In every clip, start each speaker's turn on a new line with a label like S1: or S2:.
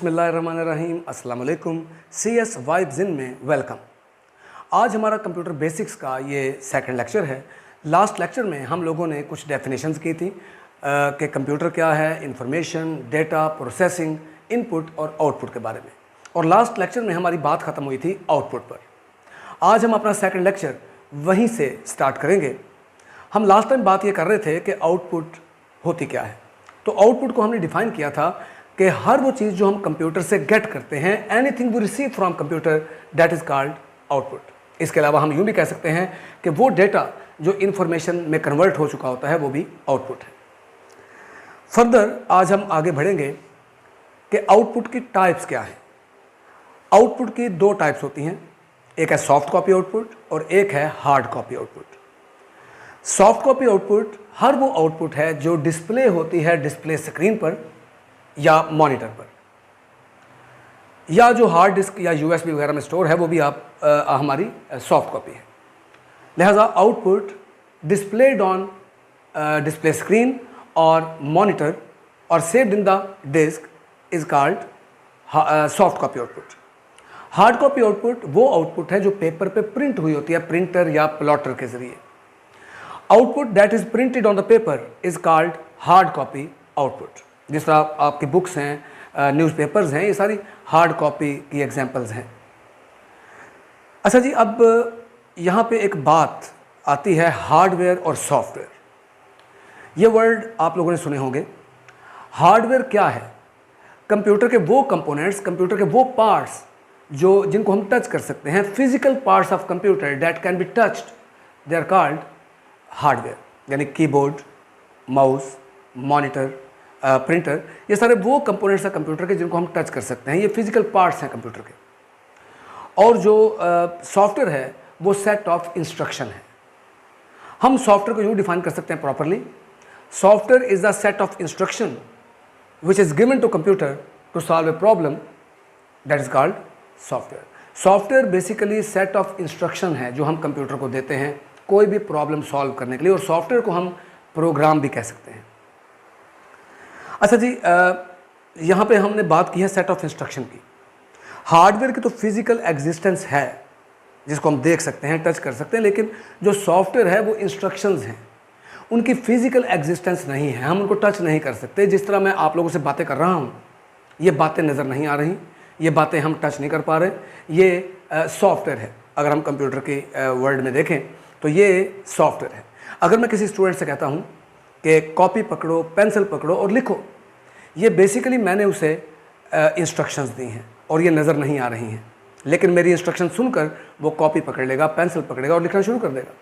S1: बिस्मिल्लाहिर्रहमानिर्रहीम, अस्सलाम वालेकुम। CS वाइब्स इन में वेलकम। आज हमारा कंप्यूटर बेसिक्स का ये सेकंड लेक्चर है। लास्ट लेक्चर में हम लोगों ने कुछ डेफिनेशंस की थी कि कंप्यूटर क्या है, इंफॉर्मेशन, डेटा, प्रोसेसिंग, इनपुट और आउटपुट के बारे में। और लास्ट लेक्चर में हमारी बात ख़त्म हुई थी आउटपुट पर। आज हम अपना सेकंड लेक्चर वहीं से स्टार्ट करेंगे। हम लास्ट टाइम बात ये कर रहे थे कि आउटपुट होती क्या है। तो आउटपुट को हमने डिफाइन किया था कि हर वो चीज़ जो हम कंप्यूटर से गेट करते हैं, anything we receive from computer, that is called output. इसके अलावा हम यूँ भी कह सकते हैं कि वो डेटा जो इन्फॉर्मेशन में कन्वर्ट हो चुका होता है वो भी आउटपुट है। फर्दर आज हम आगे बढ़ेंगे कि आउटपुट की टाइप्स क्या है। आउटपुट की दो टाइप्स होती हैं, एक है सॉफ्ट कॉपी आउटपुट और एक है hard copy output. Soft copy output हर वो आउटपुट है जो डिस्प्ले होती है डिस्प्ले स्क्रीन पर या मॉनिटर पर, या जो हार्ड डिस्क या USB वगैरह में स्टोर है वो भी हमारी सॉफ्ट कॉपी है। लिहाजा output displayed on display screen और मॉनिटर और saved in the disk is called soft copy output. Hard copy output वो आउटपुट है जो पेपर पे प्रिंट हुई होती है प्रिंटर या प्लॉटर के जरिए। Output that is printed on the paper is called hard copy output. जिस तरह आपकी बुक्स हैं, न्यूज़पेपर्स हैं, ये सारी हार्ड कॉपी की एग्जांपल्स हैं। अच्छा जी, अब यहाँ पे एक बात आती है हार्डवेयर और सॉफ्टवेयर। ये वर्ड आप लोगों ने सुने होंगे। हार्डवेयर क्या है? कंप्यूटर के वो कंपोनेंट्स, कंप्यूटर के वो पार्ट्स जिनको हम टच कर सकते हैं, physical parts of computer that can be touched, they are called hardware. यानी कीबोर्ड, माउस, मॉनिटर, प्रिंटर, ये सारे वो कंपोनेंट्स हैं कंप्यूटर के जिनको हम टच कर सकते हैं। ये फिजिकल पार्ट्स हैं कंप्यूटर के। और जो सॉफ्टवेयर है वो सेट ऑफ इंस्ट्रक्शन है। हम सॉफ्टवेयर को यूँ डिफाइन कर सकते हैं properly, software is the set of instruction which is given to computer to solve a problem, that is called software. Software basically set of instruction है जो हम कंप्यूटर को देते हैं कोई भी प्रॉब्लम सॉल्व करने के लिए, और सॉफ्टवेयर को हम प्रोग्राम भी कह सकते हैं। अच्छा जी, यहाँ पे हमने बात की है सेट ऑफ इंस्ट्रक्शन की। हार्डवेयर की तो फिजिकल एग्जिस्टेंस है जिसको हम देख सकते हैं, टच कर सकते हैं, लेकिन जो सॉफ्टवेयर है वो इंस्ट्रक्शंस हैं, उनकी फिजिकल एग्जिस्टेंस नहीं है, हम उनको टच नहीं कर सकते। जिस तरह मैं आप लोगों से बातें कर रहा हूँ, ये बातें नज़र नहीं आ रही, ये बातें हम टच नहीं कर पा रहे, ये सॉफ्टवेयर है। अगर हम कंप्यूटर की वर्ल्ड में देखें तो ये सॉफ्टवेयर है। अगर मैं किसी स्टूडेंट से कहता हूँ कि कॉपी पकड़ो, पेंसिल पकड़ो और लिखो, ये बेसिकली मैंने उसे इंस्ट्रक्शंस दी हैं और ये नज़र नहीं आ रही हैं, लेकिन मेरी इंस्ट्रक्शन सुनकर वो कॉपी पकड़ लेगा, पेंसिल पकड़ेगा और लिखना शुरू कर देगा।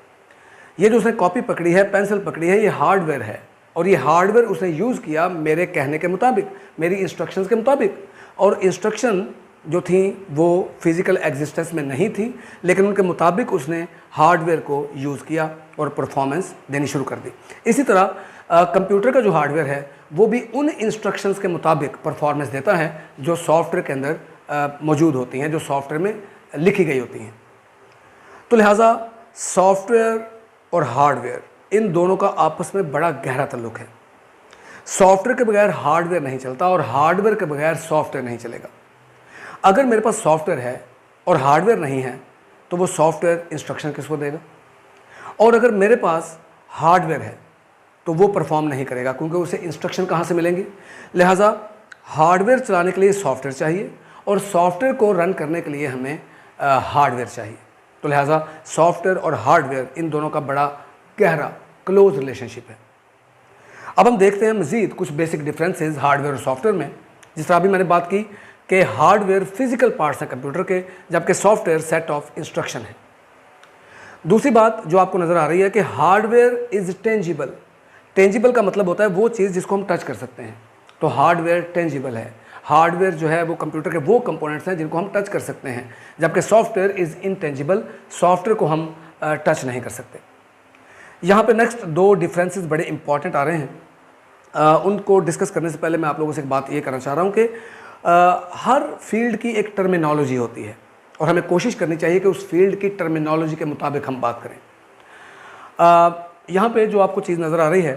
S1: ये जो उसने कॉपी पकड़ी है, पेंसिल पकड़ी है, ये हार्डवेयर है, और ये हार्डवेयर उसने यूज़ किया मेरे कहने के मुताबिक, मेरी इंस्ट्रक्शंस के मुताबिक। और इंस्ट्रक्शन जो थी वो फिज़िकल एग्जिस्टेंस में नहीं थी, लेकिन उनके मुताबिक उसने हार्डवेयर को यूज़ किया और परफॉर्मेंस देनी शुरू कर दी। इसी तरह कंप्यूटर का जो हार्डवेयर है वो भी उन इंस्ट्रक्शंस के मुताबिक परफॉर्मेंस देता है जो सॉफ्टवेयर के अंदर मौजूद होती हैं, जो सॉफ्टवेयर में लिखी गई होती हैं। तो लिहाजा सॉफ्टवेयर और हार्डवेयर इन दोनों का आपस में बड़ा गहरा ताल्लुक है। सॉफ्टवेयर के बगैर हार्डवेयर नहीं चलता और हार्डवेयर के बगैर सॉफ्टवेयर नहीं चलेगा। अगर मेरे पास सॉफ्टवेयर है और हार्डवेयर नहीं है तो वो सॉफ्टवेयर इंस्ट्रक्शन किसको देगा? और अगर मेरे पास हार्डवेयर है तो वो परफॉर्म नहीं करेगा, क्योंकि उसे इंस्ट्रक्शन कहाँ से मिलेंगे? लिहाजा हार्डवेयर चलाने के लिए सॉफ्टवेयर चाहिए और सॉफ्टवेयर को रन करने के लिए हमें हार्डवेयर चाहिए। तो लिहाजा सॉफ्टवेयर और हार्डवेयर इन दोनों का बड़ा गहरा क्लोज रिलेशनशिप है। अब हम देखते हैं मज़ीद कुछ बेसिक डिफरेंसेस हार्डवेयर और सॉफ्टवेयर में। जिस तरह अभी मैंने बात की कि हार्डवेयर फिजिकल पार्ट्स हैं कंप्यूटर के, जबकि सॉफ्टवेयर सेट ऑफ इंस्ट्रक्शन है। दूसरी बात जो आपको नज़र आ रही है कि हार्डवेयर इज़ टेंजिबल। टेंजिबल का मतलब होता है वो चीज़ जिसको हम टच कर सकते हैं, तो हार्डवेयर टेंजिबल है। हार्डवेयर जो है वो कंप्यूटर के वो कंपोनेंट्स हैं जिनको हम टच कर सकते हैं, जबकि सॉफ्टवेयर इज़ इनटेंजिबल, सॉफ्टवेयर को हम टच नहीं कर सकते। यहाँ पे नेक्स्ट दो डिफरेंसेस बड़े इंपॉर्टेंट आ रहे हैं। उनको डिस्कस करने से पहले मैं आप लोगों से एक बात ये करना चाह रहा हूँ कि हर फील्ड की एक टर्मिनोलॉजी होती है और हमें कोशिश करनी चाहिए कि उस फील्ड की टर्मिनोलॉजी के मुताबिक हम बात करें। यहाँ पे जो आपको चीज़ नज़र आ रही है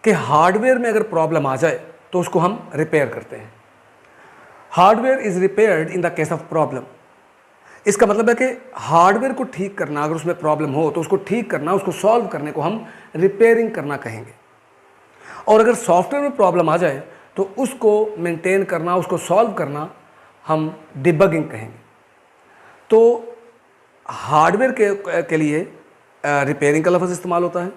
S1: कि हार्डवेयर में अगर प्रॉब्लम आ जाए तो उसको हम रिपेयर करते हैं। Hardware is repaired in the case of problem. इसका मतलब है कि हार्डवेयर को ठीक करना, अगर उसमें प्रॉब्लम हो तो उसको ठीक करना, उसको सॉल्व करने को हम रिपेयरिंग करना कहेंगे। और अगर सॉफ्टवेयर में प्रॉब्लम आ जाए तो उसको मेंटेन करना, उसको सॉल्व करना हम डिबगिंग कहेंगे। तो हार्डवेयर के लिए रिपेयरिंग का लफ्ज़ इस्तेमाल होता है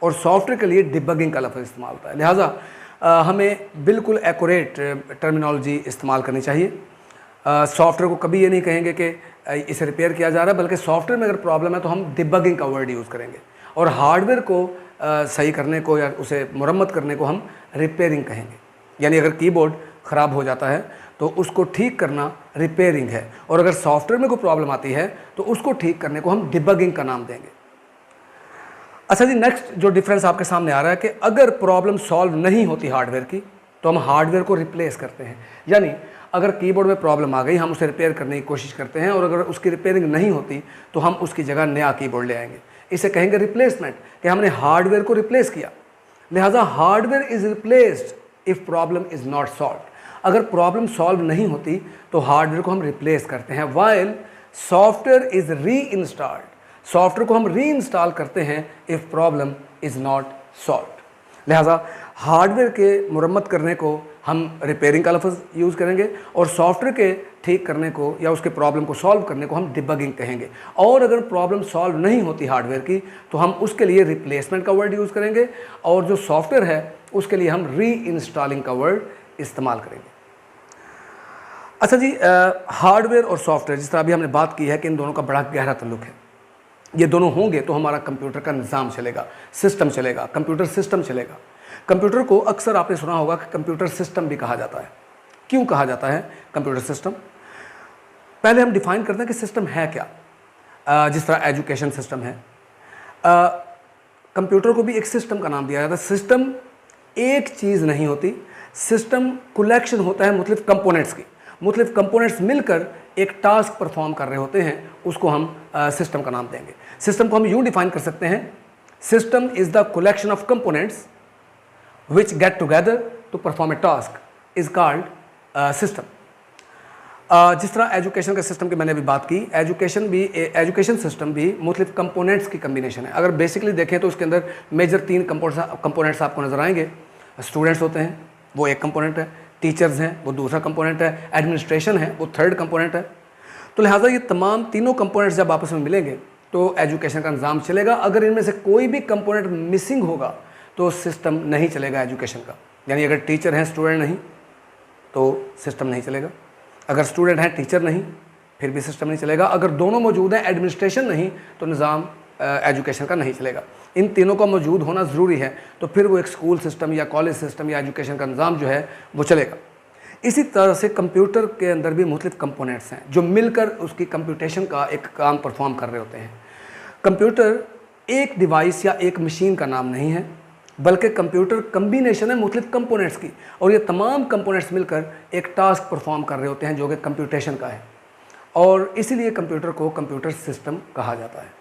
S1: और सॉफ्टवेयर के लिए डिबगिंग का लफ्ज़ इस्तेमाल होता है। लिहाजा हमें बिल्कुल एक्यूरेट टर्मिनोलॉजी इस्तेमाल करनी चाहिए। सॉफ्टवेयर को कभी ये नहीं कहेंगे कि इसे रिपेयर किया जा रहा है, बल्कि सॉफ्टवेयर में अगर प्रॉब्लम है तो हम डिबगिंग का वर्ड यूज़ करेंगे, और हार्डवेयर को सही करने को या उसे मुरम्मत करने को हम रिपेयरिंग कहेंगे। यानी अगर कीबोर्ड ख़राब हो जाता है तो उसको ठीक करना रिपेयरिंग है, और अगर सॉफ्टवेयर में कोई प्रॉब्लम आती है तो उसको ठीक करने को हम डिबगिंग का नाम देंगे। अच्छा जी, नेक्स्ट जो डिफरेंस आपके सामने आ रहा है कि अगर प्रॉब्लम सॉल्व नहीं होती हार्डवेयर की तो हम हार्डवेयर को रिप्लेस करते हैं। यानी अगर कीबोर्ड में प्रॉब्लम आ गई, हम उसे रिपेयर करने की कोशिश करते हैं, और अगर उसकी रिपेयरिंग नहीं होती तो हम उसकी जगह नया कीबोर्ड ले आएंगे। इसे कहेंगे रिप्लेसमेंट, कि हमने हार्डवेयर को रिप्लेस किया। लिहाजा hardware is replaced if problem is not solve. अगर प्रॉब्लम सॉल्व नहीं होती तो हार्डवेयर को हम रिप्लेस करते हैं। वाइल सॉफ्टवेयर इज री इंस्टॉल्ड, सॉफ्टवेयर को हम री इंस्टॉल करते हैं if problem is not solve. लिहाजा हार्डवेयर के मुरम्मत करने को हम रिपेयरिंग का लफ्ज़ यूज़ करेंगे, और सॉफ्टवेयर के ठीक करने को या उसके प्रॉब्लम को सॉल्व करने को हम डिबगिंग कहेंगे। और अगर प्रॉब्लम सॉल्व नहीं होती हार्डवेयर की तो हम उसके लिए रिप्लेसमेंट का वर्ड यूज़ करेंगे, और जो सॉफ्टवेयर है उसके लिए हम री इंस्टॉलिंग का वर्ड इस्तेमाल करेंगे। अच्छा जी, हार्डवेयर और सॉफ्टवेयर, जिस तरह अभी हमने बात की है कि इन दोनों का बड़ा गहरा ताल्लुक है। ये दोनों होंगे तो हमारा कंप्यूटर का निज़ाम चलेगा, सिस्टम चलेगा, कंप्यूटर सिस्टम चलेगा। कंप्यूटर को अक्सर आपने सुना होगा कि कंप्यूटर सिस्टम भी कहा जाता है। क्यों कहा जाता है कंप्यूटर सिस्टम? पहले हम डिफाइन करते हैं कि सिस्टम है क्या। जिस तरह एजुकेशन सिस्टम है, कंप्यूटर को भी एक सिस्टम का नाम दिया जाता है। सिस्टम एक चीज़ नहीं होती, सिस्टम कलेक्शन होता है मुख्तलिफ कंपोनेंट्स की। मुख्तलिफ कंपोनेंट्स मिलकर एक टास्क परफॉर्म कर रहे होते हैं, उसको हम सिस्टम का नाम देंगे। सिस्टम को हम यूँ डिफाइन कर सकते हैं, system is the collection of components which get together to perform a task is called system। जिस तरह एजुकेशन के सिस्टम की मैंने अभी बात की, एजुकेशन सिस्टम भी मुख्तलिफ कंपोनेंट्स की कम्बिनेशन है। अगर बेसिकली देखें तो उसके अंदर मेजर 3 कंपोनेंट्स आपको नज़र आएंगे। स्टूडेंट्स होते हैं, वो एक कंपोनेंट है, टीचर्स हैं, वो दूसरा कंपोनेंट है, एडमिनिस्ट्रेशन है, वो थर्ड कंपोनेंट है। तो लिहाजा ये तमाम तीनों कंपोनेंट्स जब आपस में मिलेंगे तो एजुकेशन का निज़ाम चलेगा। अगर इनमें से कोई भी कंपोनेंट मिसिंग होगा तो सिस्टम नहीं चलेगा एजुकेशन का। यानी अगर टीचर हैं, स्टूडेंट नहीं, तो सिस्टम नहीं चलेगा। अगर स्टूडेंट हैं, टीचर नहीं, फिर भी सिस्टम नहीं चलेगा। अगर दोनों मौजूद हैं, एडमिनिस्ट्रेशन नहीं, तो निज़ाम एजुकेशन का नहीं चलेगा। इन तीनों का मौजूद होना ज़रूरी है, तो फिर वो एक स्कूल सिस्टम या कॉलेज सिस्टम या एजुकेशन का निज़ाम जो है वो चलेगा। इसी तरह से कंप्यूटर के अंदर भी मुख्तलिफ कंपोनेंट्स हैं जो मिलकर उसकी कंप्यूटेशन का एक काम परफॉर्म कर रहे होते हैं। कंप्यूटर एक डिवाइस या एक मशीन का नाम नहीं है, बल्कि कंप्यूटर कम्बिनेशन है मुख्तलिफ कंपोनेंट्स की, और ये तमाम कंपोनेंट्स मिलकर एक टास्क परफॉर्म कर रहे होते हैं जो कि कंप्यूटेशन का है, और इसीलिए कंप्यूटर को कंप्यूटर सिस्टम कहा जाता है।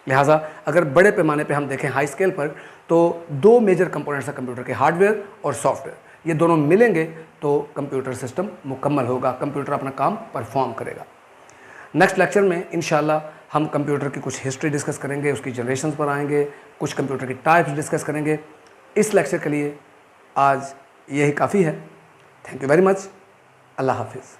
S1: लिहाजा अगर बड़े पैमाने पे हम देखें, हाई स्केल पर, तो 2 मेजर कंपोनेंट्स हैं कंप्यूटर के, हार्डवेयर और सॉफ्टवेयर। ये दोनों मिलेंगे तो कंप्यूटर सिस्टम मुकम्मल होगा, कंप्यूटर अपना काम परफॉर्म करेगा। नेक्स्ट लेक्चर में इंशाल्लाह हम कंप्यूटर की कुछ हिस्ट्री डिस्कस करेंगे, उसकी जनरेशन पर आएंगे, कुछ कंप्यूटर की टाइप्स डिस्कस करेंगे। इस लेक्चर के लिए आज यही काफ़ी है। Thank you very much. अल्लाह हाफिज़।